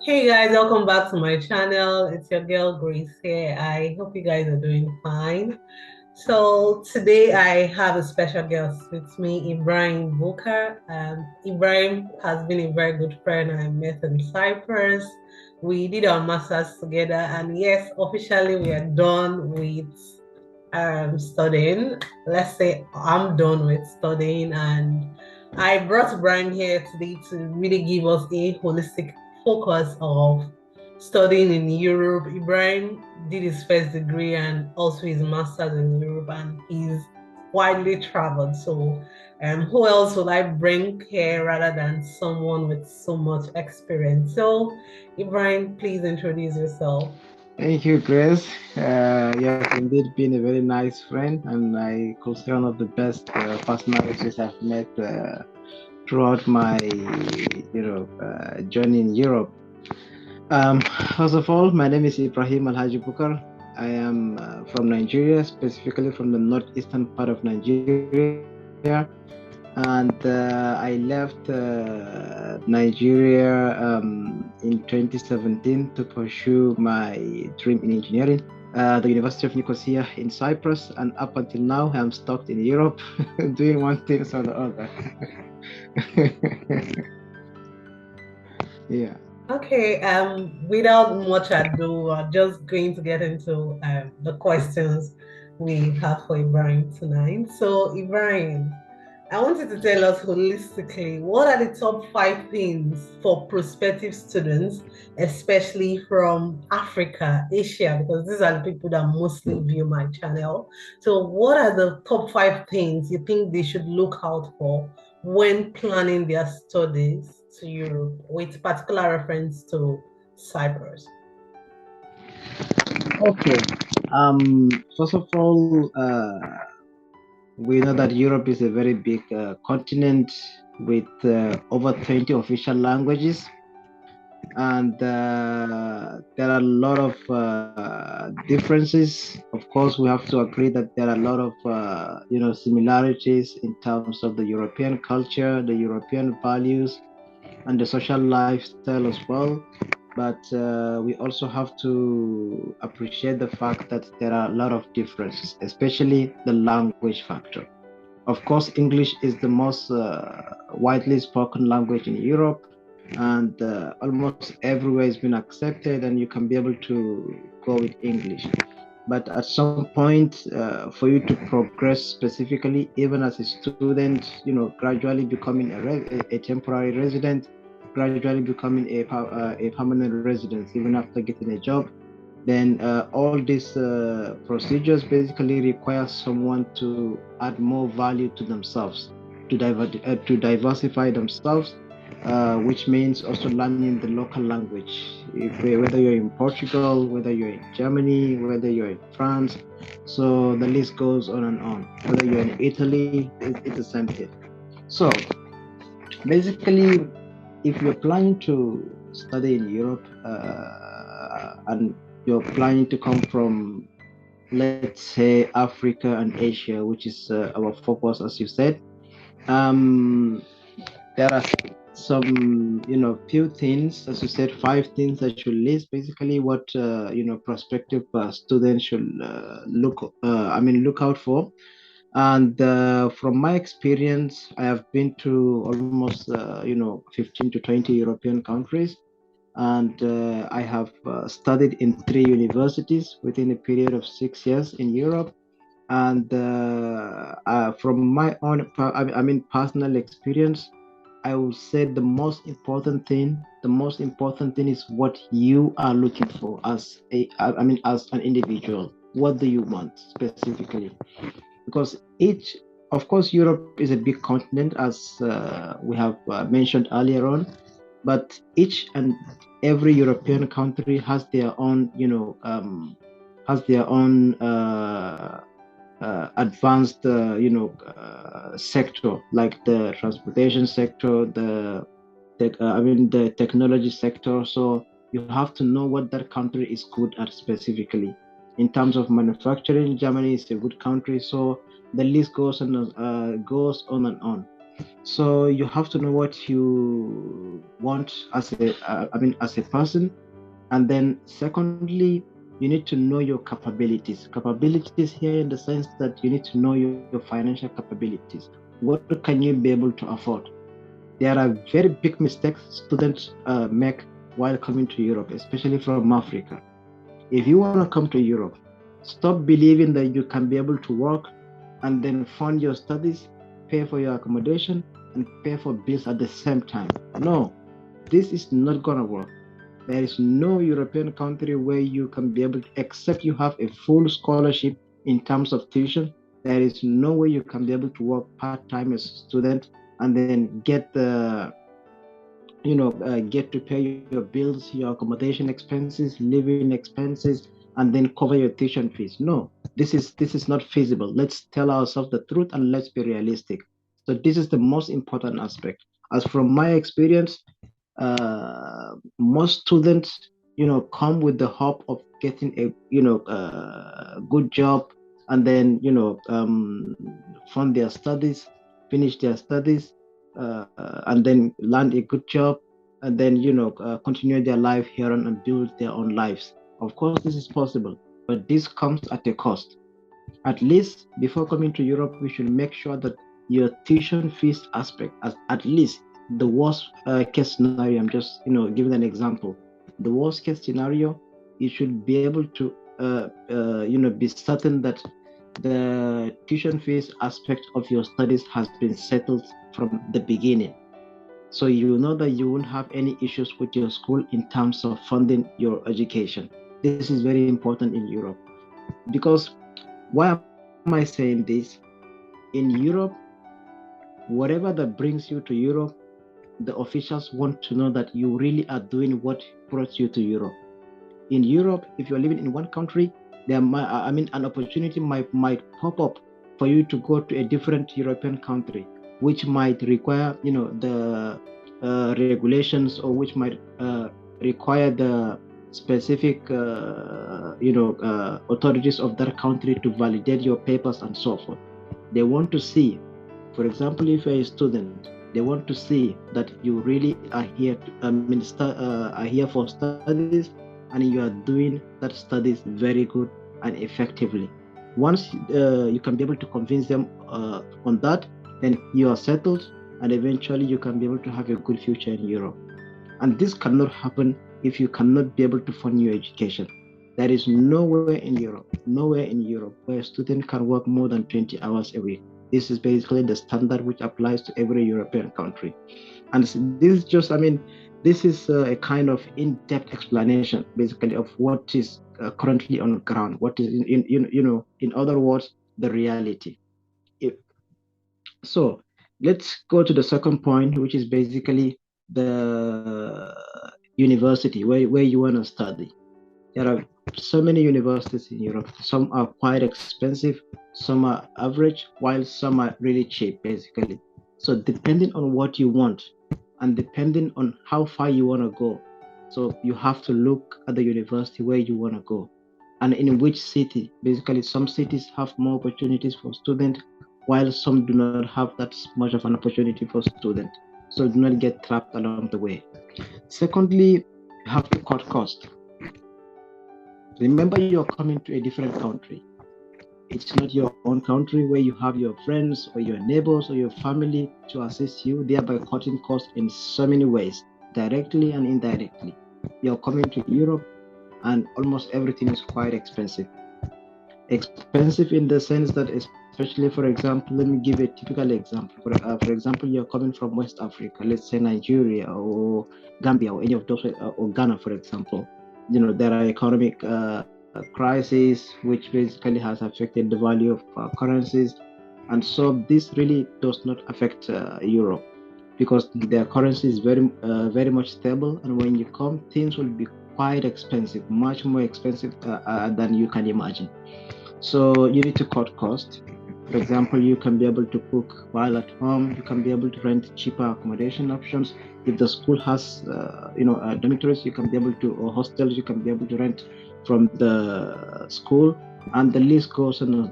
Hey guys, welcome back to my channel. It's your girl Grace here. I hope you guys are doing fine. So today I have a special guest with me, Ibrahim Booker. Ibrahim has been a very good friend I met in Cyprus. We did our masters together, and yes, officially we are done with studying. Let's say I'm done with studying, and I brought Brian here today to really give us a holistic focus of studying in Europe. Ibrahim did his first degree and also his master's in Europe, and he's widely traveled. So, who else would I bring here rather than someone with so much experience? So, Ibrahim, please introduce yourself. Thank you, Grace. You have indeed been a very nice friend, and I could say one of the best personalities I've met throughout my, journey in Europe. First of all, my name is Ibrahim Alhaji Bukar. I am from Nigeria, specifically from the northeastern part of Nigeria, and I left Nigeria in 2017 to pursue my dream in engineering. The University of Nicosia in Cyprus, and up until now, I'm stuck in Europe doing one thing or the other. Yeah. Okay, without much ado, we're just going to get into the questions we have for Ibrahim tonight. So, Ibrahim, I want you to tell us holistically what are the top five things for prospective students, especially from Africa, Asia, because these are the people that mostly view my channel. So, what are the top five things you think they should look out for when planning their studies to Europe, with particular reference to Cyprus? Okay. First of all, we know that Europe is a very big continent with over 20 official languages, and there are a lot of differences. Of course, we have to agree that there are a lot of similarities in terms of the European culture, the European values, and the social lifestyle as well. But we also have to appreciate the fact that there are a lot of differences, especially the language factor. Of course, English is the most widely spoken language in Europe, and almost everywhere has been accepted, and you can be able to go with English. But at some point, for you to progress specifically, even as a student, gradually becoming a temporary resident, gradually becoming a permanent resident, even after getting a job, then all these procedures basically require someone to add more value to themselves, to diversify themselves, which means also learning the local language. Whether you're in Portugal, whether you're in Germany, whether you're in France, so the list goes on and on. Whether you're in Italy, it's the same thing. So basically, if you're planning to study in Europe and you're planning to come from, let's say, Africa and Asia, which is our focus, as you said, um, there are some, few things, as you said, five things that should list. Basically, what prospective students should look out for. And from my experience, I have been to almost 15 to 20 European countries, and I have studied in three universities within a period of 6 years in Europe. And from my own, personal experience, I would say the most important thing is what you are looking for as an individual. What do you want specifically? Because of course, Europe is a big continent, as we have mentioned earlier on, but each and every European country has their own, advanced, sector, like the transportation sector, the technology sector. So you have to know what that country is good at specifically. In terms of manufacturing, Germany is a good country. So the list goes on and on. So you have to know what you want as as a person. And then secondly, you need to know your capabilities. Capabilities here in the sense that you need to know your financial capabilities. What can you be able to afford? There are very big mistakes students make while coming to Europe, especially from Africa. If you want to come to Europe, stop believing that you can be able to work and then fund your studies, pay for your accommodation, and pay for bills at the same time. No, this is not going to work. There is no European country where you can be able to, except you have a full scholarship in terms of tuition. There is no way you can be able to work part time as a student and then get the get to pay your bills, your accommodation expenses, living expenses, and then cover your tuition fees. No, this is not feasible. Let's tell ourselves the truth and let's be realistic. So this is the most important aspect. As from my experience, most students, come with the hope of getting a, good job, and then, fund their studies, finish their studies, and then land a good job, and then, continue their life here and build their own lives. Of course, this is possible, but this comes at a cost. At least before coming to Europe, we should make sure that your tuition fees aspect, as at least the worst case scenario, I'm just giving an example. The worst case scenario, you should be able to be certain that the tuition fees aspect of your studies has been settled from the beginning. So you know that you won't have any issues with your school in terms of funding your education. This is very important in Europe because why am I saying this? In Europe, whatever that brings you to Europe, the officials want to know that you really are doing what brought you to Europe. In Europe, if you're living in one country, there might, an opportunity might pop up for you to go to a different European country, which might require, the regulations, or which might require the specific, authorities of that country to validate your papers and so forth. They want to see, for example, if you're a student, they want to see that you really are here to, are here for studies, and you are doing that studies very good and effectively. Once you can be able to convince them on that, then you are settled, and eventually you can be able to have a good future in Europe. And this cannot happen if you cannot be able to fund your education. There is nowhere in Europe where a student can work more than 20 hours a week. This is basically the standard which applies to every European country. And this is just, this is a kind of in-depth explanation, basically, of what is currently on ground, what is in other words, the reality. If, so let's go to the second point, which is basically the university where you want to study. There are so many universities in Europe. Some are quite expensive, some are average, while some are really cheap, basically. So depending on what you want and depending on how far you want to go, so you have to look at the university where you want to go and in which city. Basically, some cities have more opportunities for students, while some do not have that much of an opportunity for students. So do not get trapped along the way. Secondly, you have to cut cost. Remember, you're coming to a different country. It's not your own country where you have your friends or your neighbors or your family to assist you, thereby cutting costs in so many ways, directly and indirectly. You're coming to Europe, and almost everything is quite expensive. Expensive in the sense that, especially, for example, let me give a typical example. For example, you're coming from West Africa, let's say Nigeria or Gambia or any of those, or Ghana, for example. There are economic crises which basically has affected the value of currencies, and so this really does not affect Europe because their currency is very much stable, and when you come, things will be quite expensive, much more expensive than you can imagine. So you need to cut cost. For example, you can be able to cook while at home. You can be able to rent cheaper accommodation options. If the school has, dormitories, you can be able to, or hostels, you can be able to rent from the school, and the list goes on,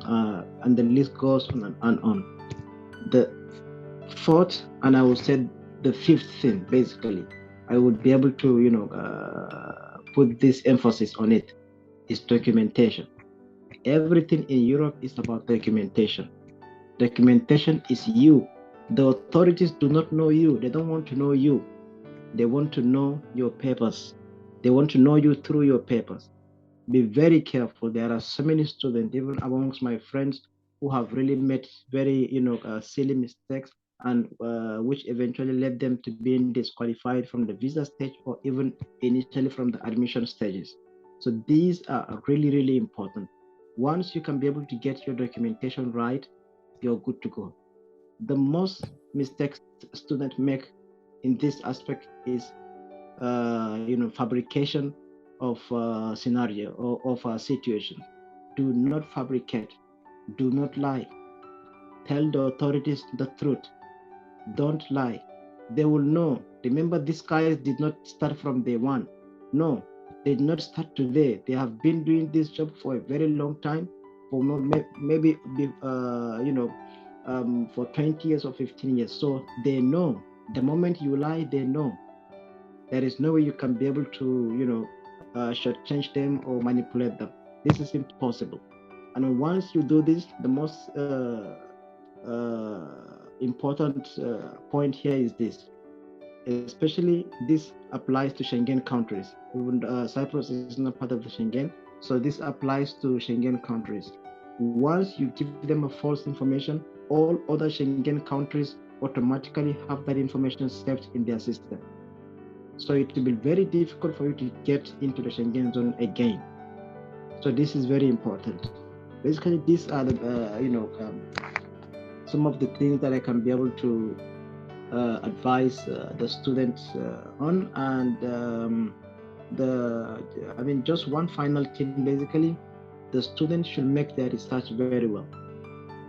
and the list goes on and on. The Fourth, and I would say the fifth thing, basically, I would be able to, put this emphasis on it, is documentation. Everything in Europe is about documentation. Documentation is you. The authorities do not know you. They don't want to know you. They want to know your papers. They want to know you through your papers. Be very careful. There are so many students, even amongst my friends, who have really made very, silly mistakes, and which eventually led them to being disqualified from the visa stage, or even initially from the admission stages. So these are really, really important. Once you can be able to get your documentation right, you're good to go. The most mistakes students make in this aspect is fabrication of scenario or of a situation. Do not fabricate. Do not lie. Tell the authorities the truth. Don't lie. They will know. Remember, these guys did not start from day one. No, they did not start today. They have been doing this job for a very long time, for maybe for 20 years or 15 years. So they know. The moment you lie, they know. There is no way you can be able to, shortchange them or manipulate them. This is impossible. And once you do this, the most important point here is this. Especially this applies to Schengen countries. Even Cyprus is not part of the Schengen, so this applies to Schengen countries. Once you give them a false information, all other Schengen countries automatically have that information saved in their system. So it will be very difficult for you to get into the Schengen zone again. So this is very important. Basically, these are the some of the things that I can be able to advise the students on. And just one final thing. Basically, the students should make their research very well.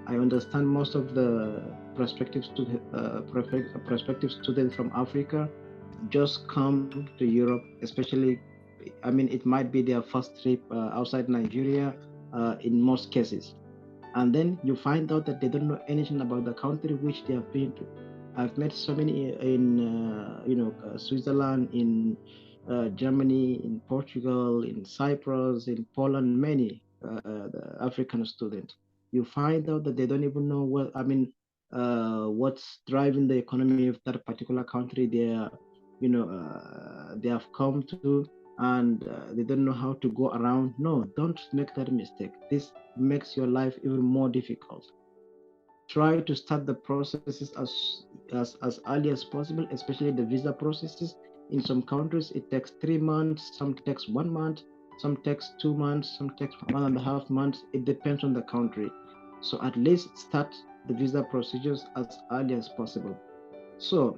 I understand most of the prospective students from Africa just come to Europe, especially, it might be their first trip outside Nigeria in most cases. And then you find out that they don't know anything about the country which they have been to. I've met so many in, Switzerland, in Germany, in Portugal, in Cyprus, in Poland, many the African students. You find out that they don't even know what's driving the economy of that particular country they have come to, and they don't know how to go around. No, don't make that mistake. This makes your life even more difficult. Try to start the processes as early as possible, especially the visa processes. In some countries, it takes 3 months, some takes 1 month, some takes 2 months, some takes 1.5 months. It depends on the country. So at least start the visa procedures as early as possible. So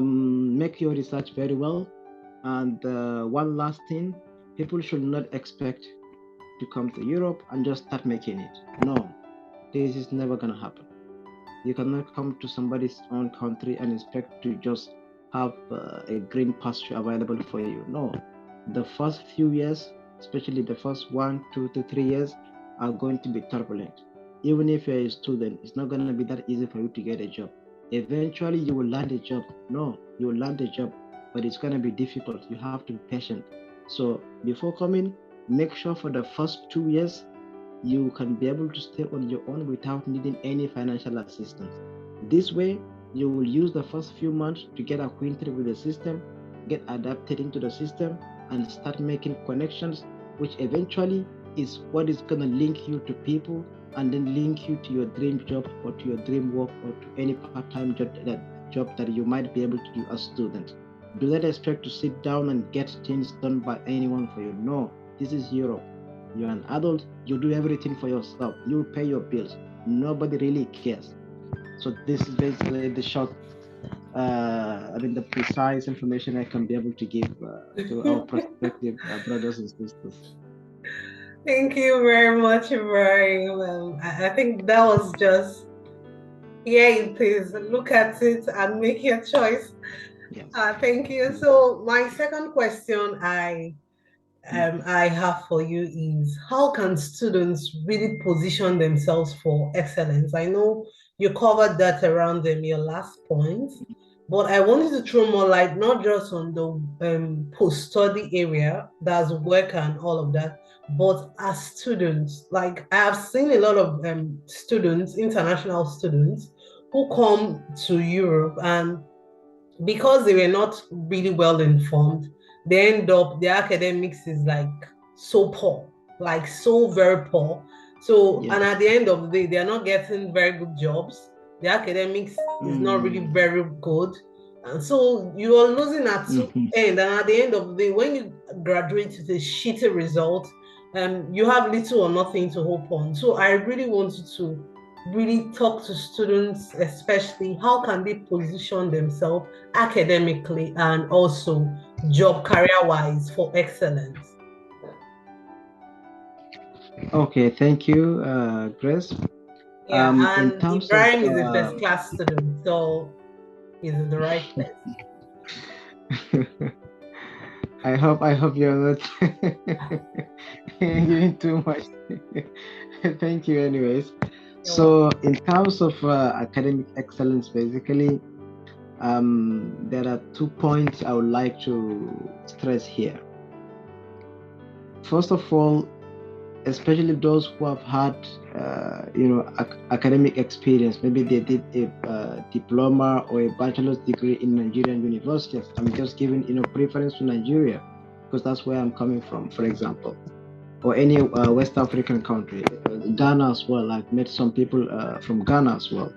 make your research very well. And one last thing, people should not expect to come to Europe and just start making it. No, this is never gonna happen. You cannot come to somebody's own country and expect to just have a green pasture available for you. No, the first few years, especially the first 1, 2 to 3 years, are going to be turbulent. Even if you're a student, it's not going to be that easy for you to get a job. Eventually, you will land a job. No, you will land a job, but it's going to be difficult. You have to be patient. So before coming, make sure for the first 2 years you can be able to stay on your own without needing any financial assistance. This way, you will use the first few months to get acquainted with the system, get adapted into the system, and start making connections, which eventually is what is going to link you to people, and then link you to your dream job or to your dream work or to any part-time job that you might be able to do as student. Do not expect to sit down and get things done by anyone for you. No, this is Europe. You're an adult, you do everything for yourself. You pay your bills. Nobody really cares. So this is basically the short, the precise information I can be able to give to our prospective brothers and sisters. Thank you very much, Ibrahim. I think that was just, yeah, it is. Look at it and make your choice. Yes. Thank you. So my second question I have for you is, how can students really position themselves for excellence? I know you covered that around your last point. But I wanted to throw more light, not just on the post-study area, that's work and all of that, but as students. Like I have seen a lot of students, international students, who come to Europe, and because they were not really well informed, they end up their academics is like so poor, like so very poor. So, and Yes. at the end of the day, they are not getting very good jobs. The academics is not really Mm. very good. And so you are losing at two Mhm. end. And at the end of the day, when you graduate with a shitty result, you have little or nothing to hope on. So I really wanted to really talk to students, especially how can they position themselves academically and also job career wise for excellence. Okay, thank you, Grace. Yeah, In and terms of Ibrahim is a first class student, so he's in the right place. I hope you're not giving too much. Thank you, anyways. You're welcome. So, in terms of academic excellence, basically, there are 2 points I would like to stress here. First of all, especially those who have had, academic experience. Maybe they did a diploma or a bachelor's degree in Nigerian universities. I'm just giving, preference to Nigeria because that's where I'm coming from, for example, or any West African country, Ghana as well. I've met some people from Ghana as well.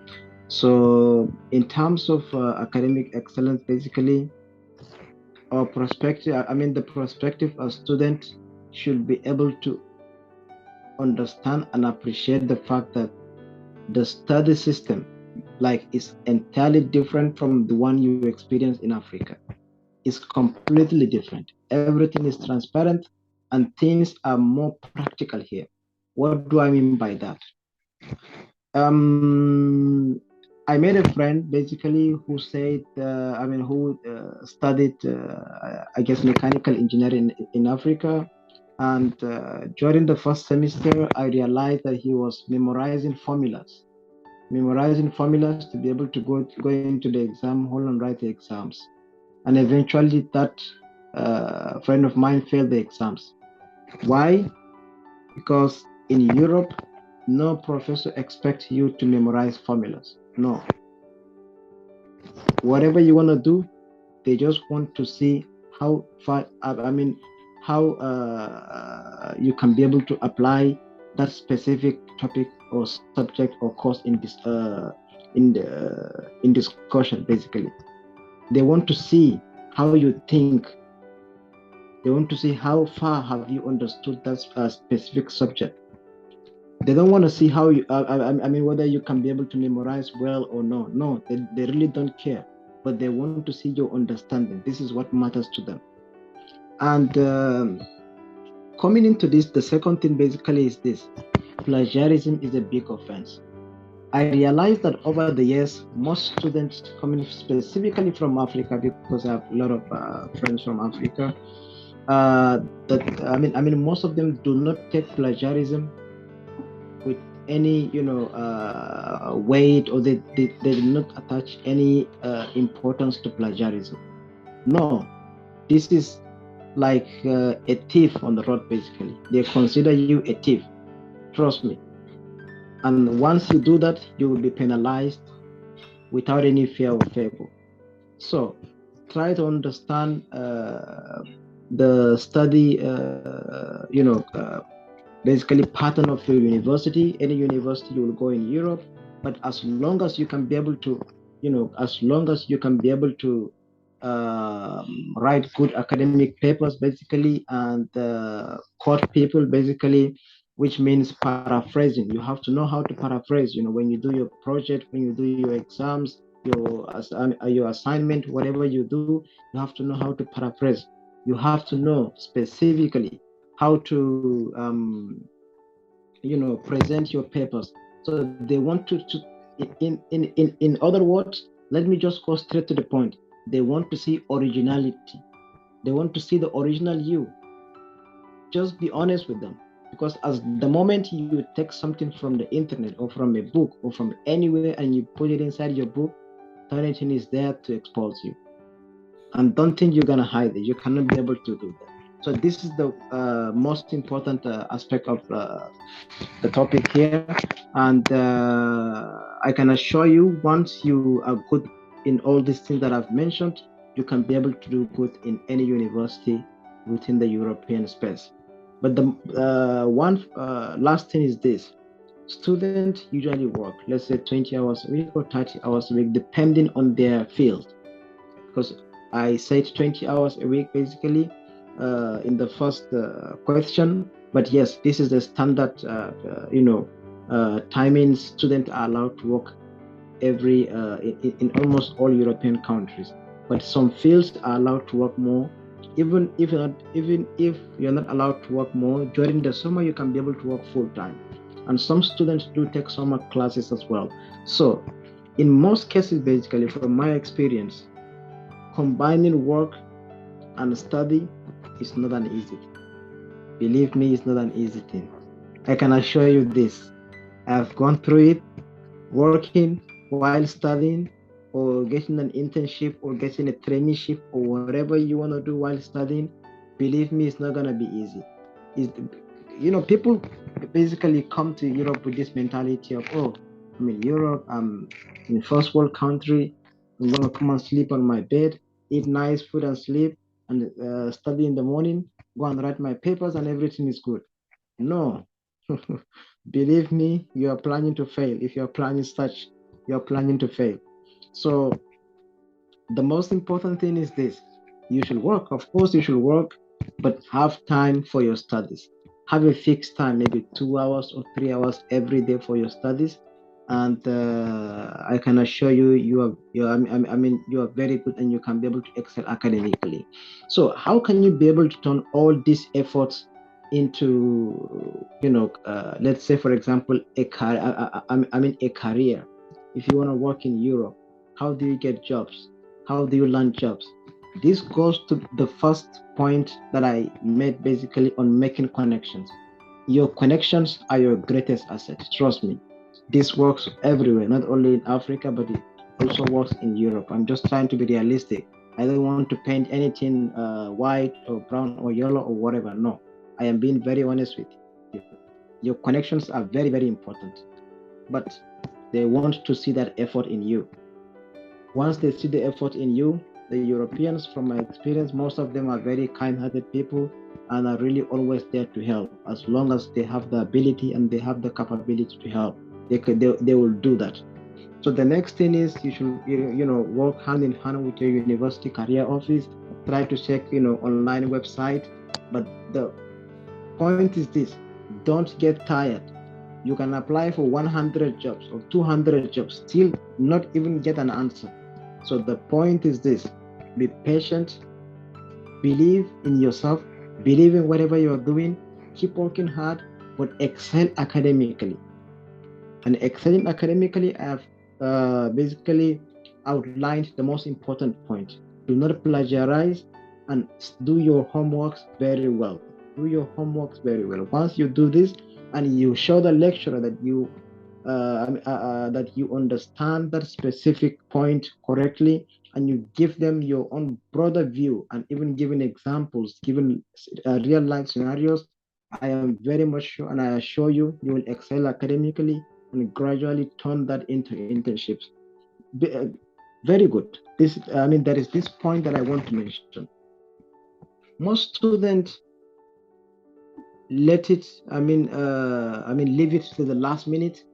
So, in terms of academic excellence, basically, the prospective student should be able to understand and appreciate the fact that the study system is entirely different from the one you experience in Africa. It's completely different. Everything is transparent and things are more practical here. What do I mean by that? Um, I made a friend basically who said, who studied, I guess, mechanical engineering in Africa. And during the first semester, I realized that he was memorizing formulas to be able to go into the exam hall and write the exams. And eventually, that friend of mine failed the exams. Why? Because in Europe, no professor expects you to memorize formulas. No. Whatever you want to do, they just want to see how far, how you can be able to apply that specific topic or subject or course in discussion. Basically, they want to see how you think. They want to see how far have you understood that specific subject. They don't want to see how you whether you can be able to memorize well or no. No, they really don't care, but they want to see your understanding. This is what matters to them. And coming into this, the second thing basically is this: plagiarism is a big offense. I realized that over the years, most students coming specifically from Africa, because I have a lot of friends from Africa, that most of them do not take plagiarism with any weight, or they do not attach any importance to plagiarism. No, this is like a thief on the road. Basically, they consider you a thief. Trust me. And once you do that, you will be penalized without any fear of favor. So try to understand the study basically pattern of your university. Any university you will go in Europe, but as long as you can be able to, as long as you can be able to write good academic papers, basically, and quote people, basically, which means paraphrasing. You have to know how to paraphrase. When you do your project, when you do your exams, your assignment, whatever you do, you have to know how to paraphrase. You have to know specifically how to present your papers. So they want to in other words, let me just go straight to the point. They want to see originality. They want to see the original you. Just be honest with them, because as the moment you take something from the internet or from a book or from anywhere and you put it inside your book, Torrenting is there to expose you. And don't think you're gonna hide it. You cannot be able to do that. So this is the most important aspect of the topic here, and I can assure you, once you are good in all these things that I've mentioned, you can be able to do good in any university within the European space. But the one last thing is this: students usually work, let's say 20 hours a week or 30 hours a week, depending on their field. Because I said 20 hours a week basically in the first question. But yes, this is the standard, timing students are allowed to work in almost all European countries. But some fields are allowed to work more. Even if you're not allowed to work more during the summer, you can be able to work full time. And some students do take summer classes as well. So in most cases, basically, from my experience, combining work and study is not an easy thing. Believe me, it's not an easy thing. I can assure you this. I've gone through it working while studying, or getting an internship, or getting a traineeship, or whatever you want to do while studying. Believe me, it's not going to be easy. It's, people basically come to Europe with this mentality of, oh, I'm in Europe, I'm in first world country, I'm going to come and sleep on my bed, eat nice food and sleep, and study in the morning, go and write my papers, and everything is good. No. Believe me, you are planning to fail. If you are planning such, you are planning to fail. So the most important thing is this: you should work. Of course, you should work, but have time for your studies. Have a fixed time, maybe 2 hours or 3 hours every day for your studies. And I can assure you, you are very good, and you can be able to excel academically. So, how can you be able to turn all these efforts into, let's say, for example, a career? A career. If you want to work in Europe, how do you get jobs? How do you land jobs? This goes to the first point that I made, basically, on making connections. Your connections are your greatest asset. Trust me. This works everywhere, not only in Africa, but it also works in Europe. I'm just trying to be realistic. I don't want to paint anything white or brown or yellow or whatever. No, I am being very honest with you. Your connections are very, very important, but they want to see that effort in you. Once they see the effort in you, the Europeans, from my experience, most of them are very kind-hearted people and are really always there to help. As long as they have the ability and they have the capability to help, they will do that. So the next thing is, you should work hand in hand with your university career office. Try to check online website. But the point is this: don't get tired. You can apply for 100 jobs or 200 jobs, still not even get an answer. So the point is this: be patient, believe in yourself, believe in whatever you're doing, keep working hard, but excel academically. And excelling academically, I have basically outlined the most important point. Do not plagiarize, and do your homeworks very well. Do your homeworks very well. Once you do this, and you show the lecturer that you understand that specific point correctly, and you give them your own broader view, and even giving examples, given real life scenarios, I am very much sure, and I assure you, you will excel academically and gradually turn that into internships. Very good. There is this point that I want to mention. Most students let it, leave it to the last minute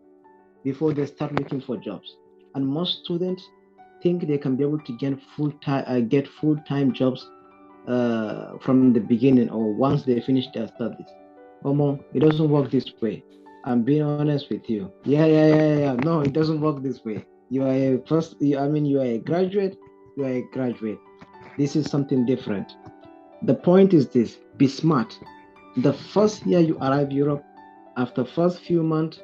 before they start looking for jobs. And most students think they can be able to get full-time jobs from the beginning, or once they finish their studies. Omo, it doesn't work this way. I'm being honest with you. Yeah. No, it doesn't work this way. You are you are a graduate. You are a graduate. This is something different. The point is this: be smart. The first year you arrive Europe, after first few months,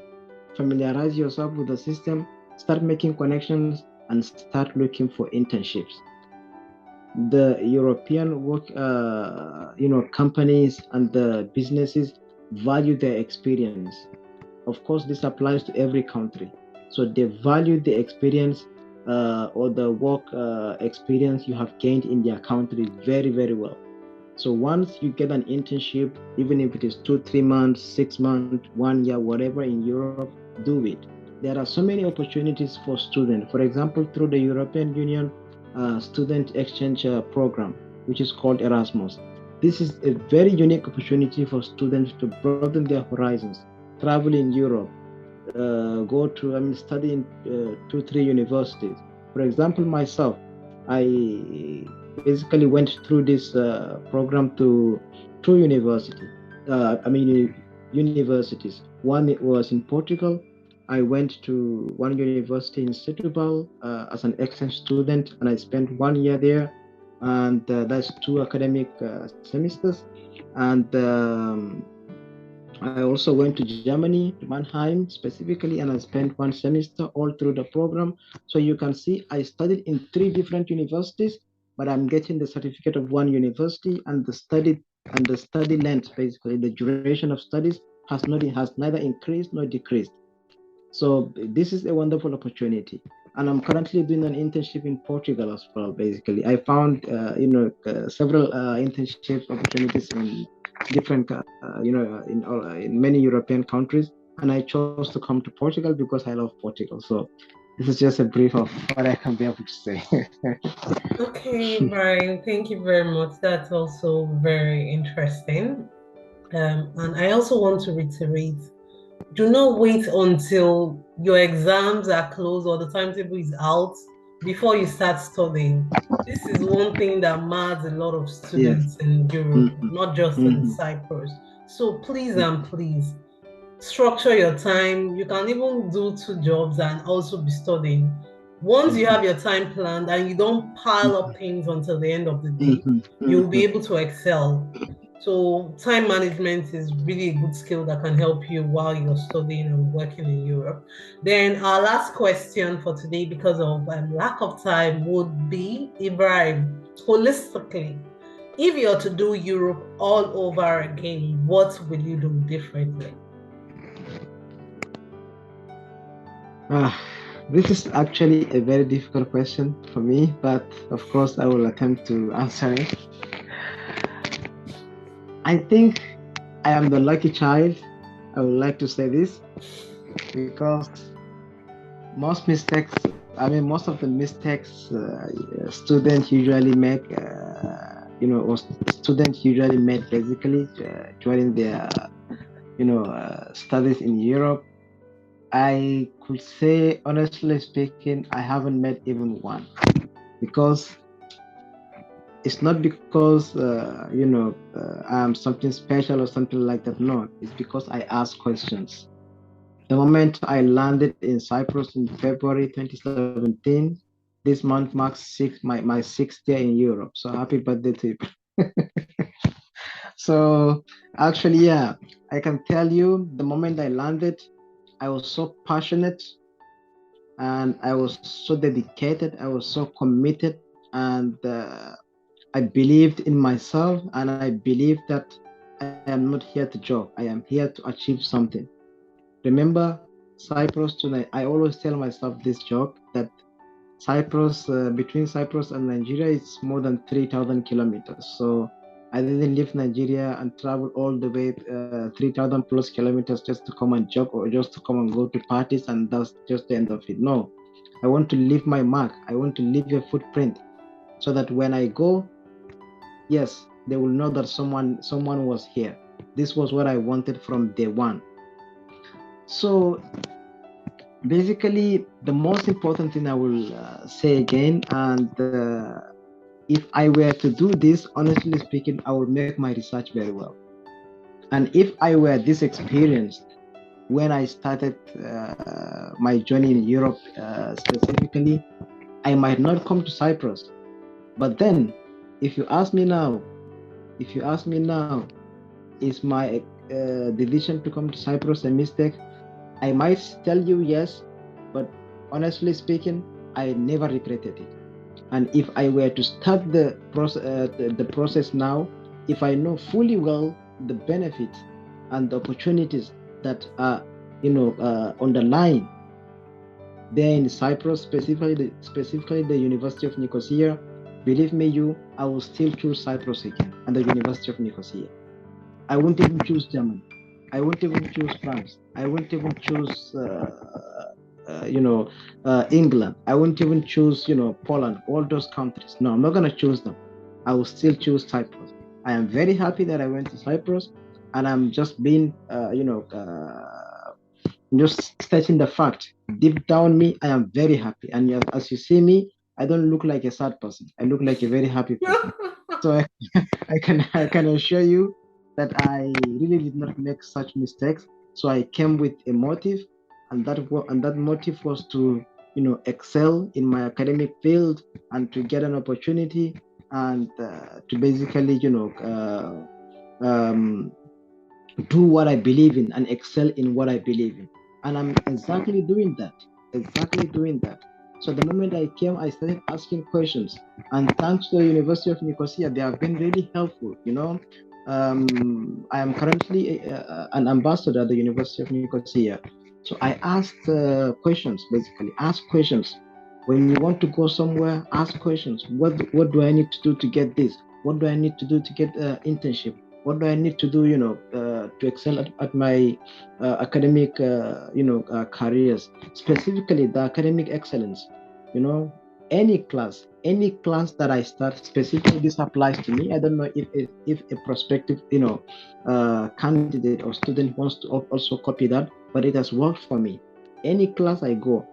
familiarize yourself with the system, start making connections, and start looking for internships. The European work, companies and the businesses, value their experience. Of course, this applies to every country. So they value the experience or the work experience you have gained in their country very, very well. So once you get an internship, even if it is 2, 3 months, 6 months, 1 year, whatever in Europe, do it. There are so many opportunities for students. For example, through the European Union student exchange program, which is called Erasmus. This is a very unique opportunity for students to broaden their horizons, travel in Europe, go to, I mean, study in 2, 3 universities. For example, myself, I basically went through this program to 2 university. I mean, universities. One it was in Portugal. I went to one university in Setúbal as an exchange student, and I spent 1 year there, and that's 2 academic semesters. And I also went to Germany, to Mannheim specifically, and I spent 1 semester all through the program. So you can see I studied in 3 different universities, but I'm getting the certificate of one university, and the study length, basically the duration of studies, has neither increased nor decreased. So this is a wonderful opportunity. And I'm currently doing an internship in Portugal as well. Basically, I found several internship opportunities in different in many European countries, and I chose to come to Portugal because I love Portugal. So this is just a brief of what I can be able to say. Okay, Brian, thank you very much. That's also very interesting. And I also want to reiterate, do not wait until your exams are closed or the timetable is out before you start studying. This is one thing that mars a lot of Yes. students in Europe, Hmm. not just in Hmm. Cyprus. So please and please structure your time. You can even do two jobs and also be studying. Once you have Hmm. your time planned and you don't pile up things until the end of the day, Hmm. you'll be Hmm. able to excel. So, time management is really a good skill that can help you while you're studying and working in Europe. Then, our last question for today, because of lack of time, would be Ibrahim, holistically, if you're to do Europe all over again, what will you do differently? Ah, this is actually a very difficult question for me, but of course I will attempt to answer it. I think I am the lucky child. I would like to say this because most of the mistakes students usually make, or students usually make basically during their, studies in Europe. I could say, honestly speaking, I haven't met even one because it's not because I'm something special or something like that. No, it's because I ask questions. The moment I landed in Cyprus in February 2017, this month marks my 6th year in Europe. So happy birthday to you. So actually, yeah, I can tell you the moment I landed, I was so passionate and I was so dedicated. I was so committed, and I believed in myself, and I believed that I am not here to joke. I am here to achieve something. Remember, Cyprus tonight. I always tell myself this joke that Cyprus, between Cyprus and Nigeria, it's more than 3,000 kilometers. So I didn't leave Nigeria and travel all the way 3,000 plus kilometers just to come and joke or just to come and go to parties, and that's just the end of it. No, I want to leave my mark. I want to leave a footprint so that when I go, yes, they will know that someone was here. This was what I wanted from day one. So basically, the most important thing I will say again, and if I were to do this, honestly speaking, I would make my research very well. And if I were this experienced when I started my journey in Europe specifically, I might not come to Cyprus. But then, if you ask me now, if you ask me now, is my decision to come to Cyprus a mistake? I might tell you yes, but honestly speaking, I never regretted it. And if I were to start the process now, if I know fully well the benefits, and the opportunities that are, underlying there in Cyprus, specifically the University of Nicosia. Believe me, I will still choose Cyprus again and the University of Nicosia. I won't even choose Germany. I won't even choose France. I won't even choose, England. I won't even choose, Poland. All those countries. No, I'm not gonna choose them. I will still choose Cyprus. I am very happy that I went to Cyprus, and I'm just being, just stating the fact. Deep down me, I am very happy. And as you see me, I don't look like a sad person. I look like a very happy person. So I can assure you that I really did not make such mistakes. So I came with a motive, and that motive was to, excel in my academic field and to get an opportunity, and to basically, do what I believe in and excel in what I believe in. And I'm exactly doing that. Exactly doing that. So the moment I came, I started asking questions. And thanks to the University of Nicosia, they have been really helpful. I am currently an ambassador at the University of Nicosia. So I asked questions, basically. Ask questions. When you want to go somewhere, ask questions. What do I need to do to get this? What do I need to do to get internship? What do I need to do, to excel at my academic, careers, specifically the academic excellence, you know, any class that I start, specifically this applies to me. I don't know if a prospective, candidate or student wants to also copy that, but it has worked for me. Any class I go,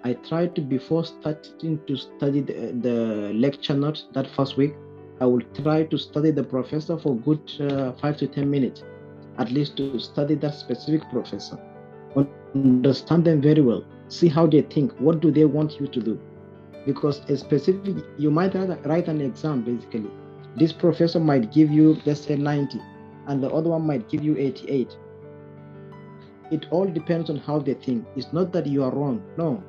I try to, before starting to study the lecture notes that first week, I will try to study the professor for good 5 to 10 minutes, at least to study that specific professor, understand them very well, see how they think, what do they want you to do. Because a specific, you might write an exam basically. This professor might give you, let's say, 90, and the other one might give you 88. It all depends on how they think. It's not that you are wrong. No,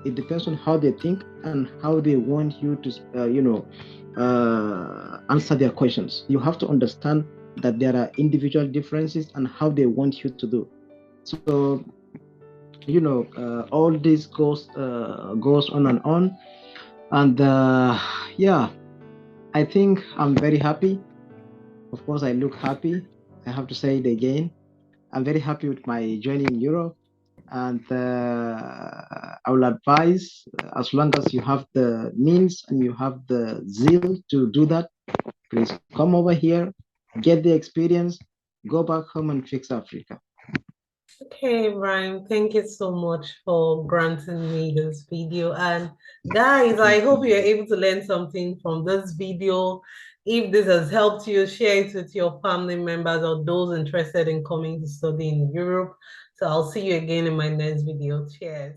it depends on how they think and how they want you to, answer their questions. You have to understand that there are individual differences and how they want you to do. So, all this goes on and on. And yeah, I think I'm very happy. Of course, I look happy. I have to say it again. I'm very happy with my journey in Europe. And I will advise, as long as you have the means and you have the zeal to do that, please come over here, get the experience, go back home and fix Africa. Okay, Brian, thank you so much for granting me this video. And guys, I No hope you're problem. able to learn something from this video. If this has helped you, share it with your family members or those interested in coming to study in Europe. So I'll see you again in my next video. Cheers.